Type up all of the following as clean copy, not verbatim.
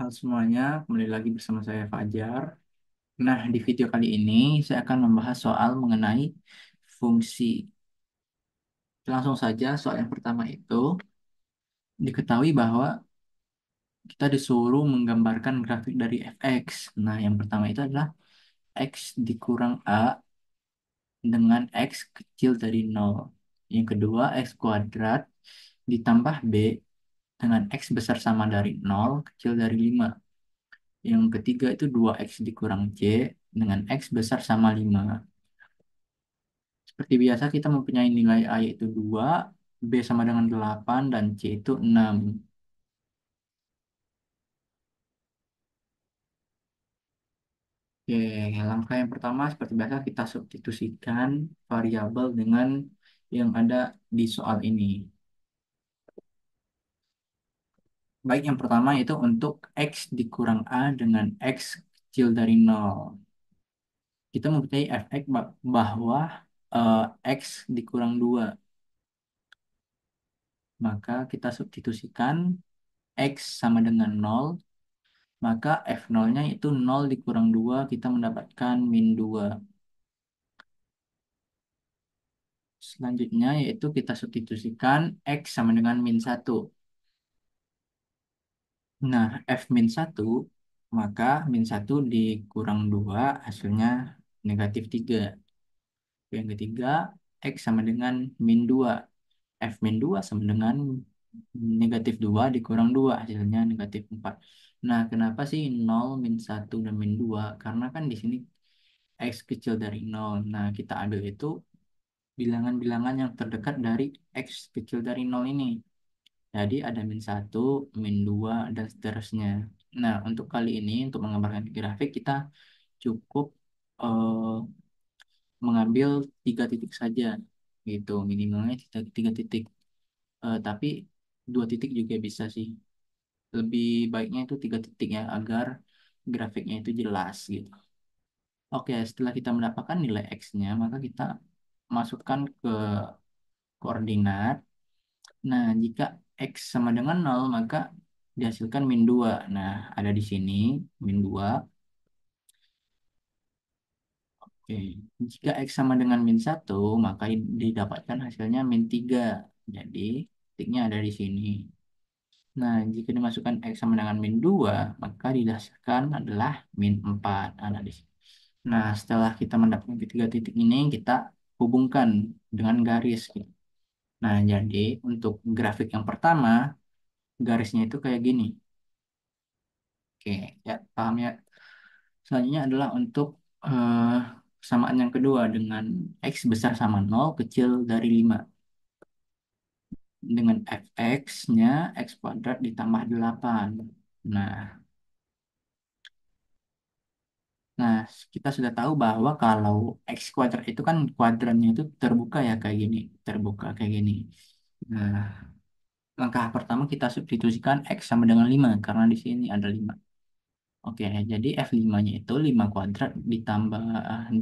Halo semuanya, kembali lagi bersama saya Fajar. Nah, di video kali ini saya akan membahas soal mengenai fungsi. Langsung saja, soal yang pertama itu diketahui bahwa kita disuruh menggambarkan grafik dari fx. Nah, yang pertama itu adalah x dikurang a dengan x kecil dari nol. Yang kedua, x kuadrat ditambah b dengan x besar sama dari nol kecil dari 5. Yang ketiga itu 2x dikurang c dengan x besar sama 5. Seperti biasa kita mempunyai nilai A yaitu 2, B sama dengan 8, dan C itu 6. Oke, langkah yang pertama seperti biasa kita substitusikan variabel dengan yang ada di soal ini. Baik, yang pertama itu untuk X dikurang A dengan X kecil dari nol. Kita mempunyai fx bahwa eh, X dikurang 2. Maka kita substitusikan X sama dengan nol. Maka F0-nya itu nol dikurang 2 kita mendapatkan min 2. Selanjutnya yaitu kita substitusikan X sama dengan min 1. Nah, F min 1, maka min 1 dikurang 2 hasilnya negatif 3. Yang ketiga, X sama dengan min 2. F min 2 sama dengan negatif 2 dikurang 2 hasilnya negatif 4. Nah, kenapa sih nol min 1 dan min 2? Karena kan di sini X kecil dari nol. Nah, kita ambil itu bilangan-bilangan yang terdekat dari X kecil dari nol ini. Jadi ada min 1, min 2 dan seterusnya. Nah, untuk kali ini, untuk menggambarkan grafik, kita cukup eh, mengambil 3 titik saja. Gitu, minimalnya tiga titik. Tapi 2 titik juga bisa sih. Lebih baiknya itu 3 titik ya, agar grafiknya itu jelas gitu. Oke, setelah kita mendapatkan nilai X-nya, maka kita masukkan ke koordinat. Nah, jika X sama dengan nol maka dihasilkan min 2. Nah, ada di sini min 2. Oke. Jika X sama dengan min 1 maka didapatkan hasilnya min 3. Jadi, titiknya ada di sini. Nah, jika dimasukkan X sama dengan min 2 maka dihasilkan adalah min 4. Ada di sini. Nah, setelah kita mendapatkan ketiga titik ini, kita hubungkan dengan garis gitu. Nah, jadi untuk grafik yang pertama, garisnya itu kayak gini. Oke, ya paham ya. Selanjutnya adalah untuk eh, kesamaan yang kedua dengan X besar sama nol kecil dari 5. Dengan fx-nya X kuadrat ditambah 8. Nah, nah, kita sudah tahu bahwa kalau X kuadrat itu kan kuadrannya itu terbuka ya kayak gini. Terbuka kayak gini. Nah, langkah pertama kita substitusikan X sama dengan 5 karena di sini ada 5. Oke, jadi F5-nya itu 5 kuadrat ditambah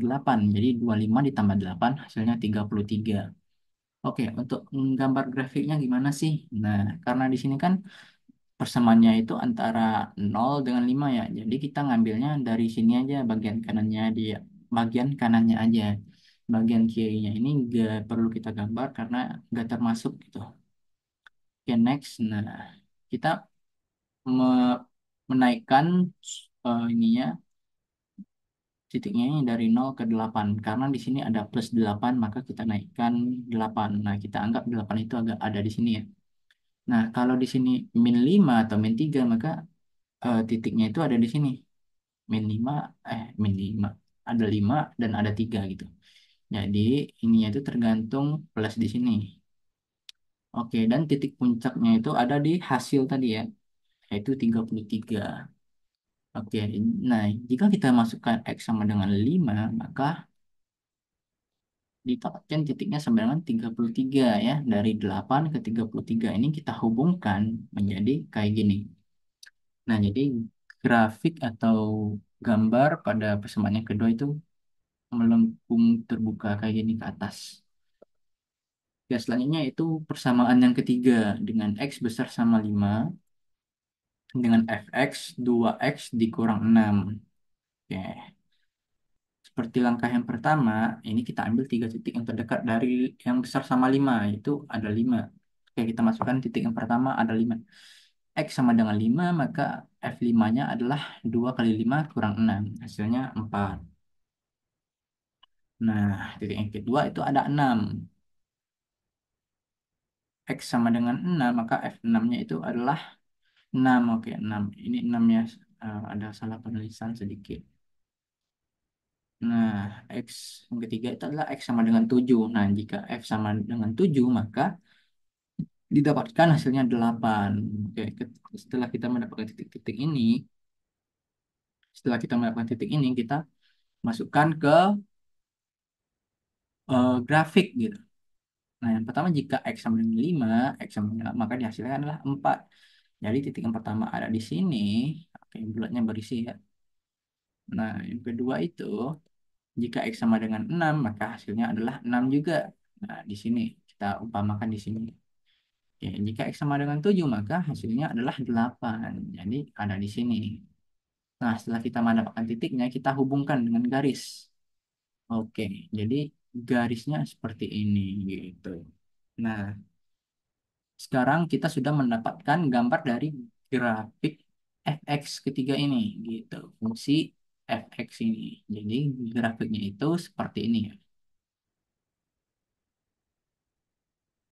8. Jadi 25 ditambah 8 hasilnya 33. Oke, untuk menggambar grafiknya gimana sih? Nah, karena di sini kan persamaannya itu antara 0 dengan 5 ya. Jadi kita ngambilnya dari sini aja bagian kanannya dia. Bagian kanannya aja. Bagian kirinya ini nggak perlu kita gambar karena nggak termasuk gitu. Oke, next. Nah, kita menaikkan ininya titiknya ini dari 0 ke 8 karena di sini ada plus 8 maka kita naikkan 8. Nah, kita anggap 8 itu agak ada di sini ya. Nah, kalau di sini min 5 atau min 3 maka titiknya itu ada di sini. Min 5 min 5 ada 5 dan ada 3 gitu. Jadi, ininya itu tergantung plus di sini. Oke, dan titik puncaknya itu ada di hasil tadi ya, yaitu 33. Oke, nah jika kita masukkan X sama dengan 5 maka didapatkan titiknya sama dengan 33 ya. Dari 8 ke 33 ini kita hubungkan menjadi kayak gini. Nah, jadi grafik atau gambar pada persamaan yang kedua itu melengkung terbuka kayak gini ke atas. Ya, selanjutnya itu persamaan yang ketiga dengan X besar sama 5. dengan fx 2x dikurang 6. Oke. Seperti langkah yang pertama, ini kita ambil tiga titik yang terdekat dari yang besar sama 5, itu ada 5. Oke, kita masukkan titik yang pertama ada 5. X sama dengan 5, maka F5-nya adalah 2 kali 5 kurang 6. Hasilnya 4. Nah, titik yang kedua itu ada 6. X sama dengan 6, maka F6-nya itu adalah 6. Oke, 6. Ini 6-nya ada salah penulisan sedikit. Nah, X yang ketiga itu adalah X sama dengan 7. Nah, jika F sama dengan 7, maka didapatkan hasilnya 8. Oke, setelah kita mendapatkan titik-titik ini, kita masukkan ke grafik gitu. Nah, yang pertama jika X sama dengan 5, X sama dengan 8, maka dihasilkan adalah 4. Jadi titik yang pertama ada di sini. Oke, bulatnya berisi ya. Nah, yang kedua itu jika X sama dengan 6, maka hasilnya adalah 6 juga. Nah, di sini kita umpamakan di sini. Oke, jika X sama dengan 7, maka hasilnya adalah 8. Jadi ada di sini. Nah, setelah kita mendapatkan titiknya, kita hubungkan dengan garis. Oke, jadi garisnya seperti ini gitu. Nah, sekarang kita sudah mendapatkan gambar dari grafik fx ketiga ini gitu. Fungsi fx ini. Jadi grafiknya itu seperti ini ya.